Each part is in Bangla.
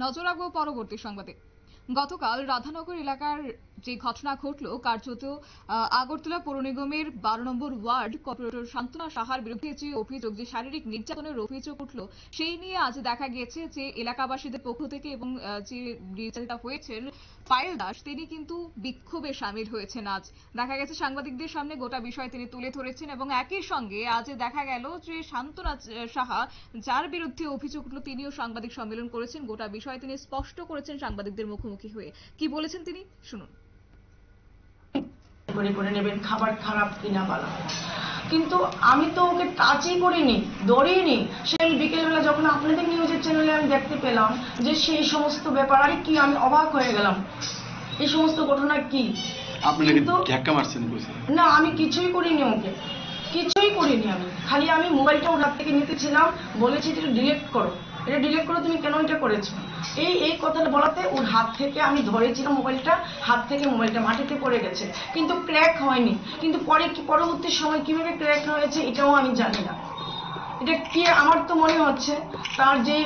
নজর রাখবো পরবর্তী সংবাদে। গতকাল রাধানগর এলাকার যে ঘটনা ঘটলো, কার্যত আগরতলা পৌর নিগমের 12 নম্বর ওয়ার্ড কর্পোরেটর শান্তনা সাহার বিরুদ্ধে যে অভিযোগ, যে শারীরিক নির্যাতনের অভিযোগ উঠলো, সেই নিয়ে আজ দেখা গেছে যে এলাকাবাসীদের পক্ষ থেকে এবং যে নির্যাতিতা হয়েছেন পায়েল দাস, তিনি কিন্তু বিক্ষোভে সামিল হয়েছেন। আজ দেখা গেছে সাংবাদিকদের সামনে গোটা বিষয় তিনি তুলে ধরেছেন এবং একই সঙ্গে আজ দেখা গেল যে শান্তনা সাহা, যার বিরুদ্ধে অভিযোগ উঠলো, তিনিও সাংবাদিক সম্মেলন করেছেন। গোটা বিষয় তিনি স্পষ্ট করেছেন সাংবাদিকদের মুখোমুখি হয়ে। কি বলেছেন তিনি, শুনুন। করে নেবেন খাবার খারাপ কিনা বলা, কিন্তু আমি তো ওকে টাচই করিনি, ধরিনি। সে আমি বিকেলবেলা যখন আপনাদের নিউজের চ্যানেলে আমি দেখতে পেলাম যে সেই সমস্ত ব্যাপার, আরে কি আমি অবাক হয়ে গেলাম, এই সমস্ত ঘটনা কি। না, আমি কিছুই করিনি, ওকে কিছুই করিনি। আমি খালি মোবাইলটা ওর হাত থেকে নিতেছিলাম, বলেছি এটা ডিলিট করো, এটা ডিলিট করো, তুমি কেন এটা করেছো, এই কথাটা বলাতে ওর হাত থেকে আমি ধরেছিলাম মোবাইলটা, হাত থেকে মোবাইলটা মাটিতে পড়ে গেছে, কিন্তু ক্র্যাক হয়নি। কিন্তু পরবর্তী সময় কিভাবে ক্র্যাক হয়েছে এটাও আমি জানি না। এটা কি, আমার তো মনে হচ্ছে তার যে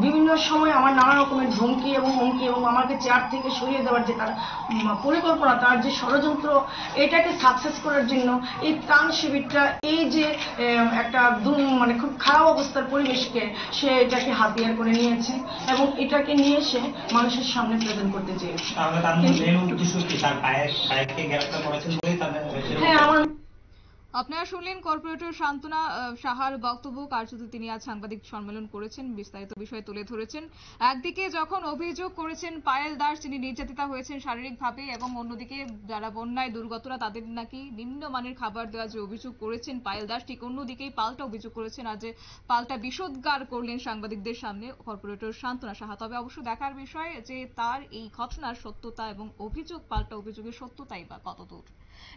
বিভিন্ন সময় আমার নানা রকমের ধমকি এবং হুমকি এবং আমাকে চেয়ার থেকে সরিয়ে দেওয়ার যে তার পরিকল্পনা, তার যে ষড়যন্ত্র, এটাকে সাকসেস করার জন্য এই ত্রাণ শিবিরটা, এই যে একটা মানে খুব খারাপ অবস্থার পরিবেশকে সে এটাকে হাতিয়ার করে নিয়েছে এবং এটাকে নিয়ে সে মানুষের সামনে প্রেজেন্ট করতে চেয়েছে। হ্যাঁ, আমার আপনারা শুনলেন কর্পোরেটর শান্তনা সাহার বক্তব্য। কার্যত তিনি আজ সাংবাদিক সম্মেলন করেছেন, বিস্তারিত বিষয় তুলে ধরেছেন। একদিকে যখন অভিযোগ করেছেন পায়েল দাস তিনি নির্যাতিতা হয়েছেন শারীরিকভাবে, এবং অন্যদিকে যারা বন্যায় দুর্গতরা তাদের নাকি নিম্নমানের খাবার দেওয়া যে অভিযোগ করেছেন পায়েল দাস, ঠিক অন্যদিকেই পাল্টা অভিযোগ করেছেন। আজ পাল্টা বিষোদ্গার করলেন সাংবাদিকদের সামনে কর্পোরেটর শান্তনা সাহা। তবে অবশ্য দেখার বিষয় যে তার এই ঘটনার সত্যতা এবং অভিযোগ, পাল্টা অভিযোগের সত্যতাই বা কতদূর।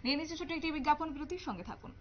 নিয়ে নিচ্ছে ছোট একটি বিজ্ঞাপন বিরতির সঙ্গে থাকুন।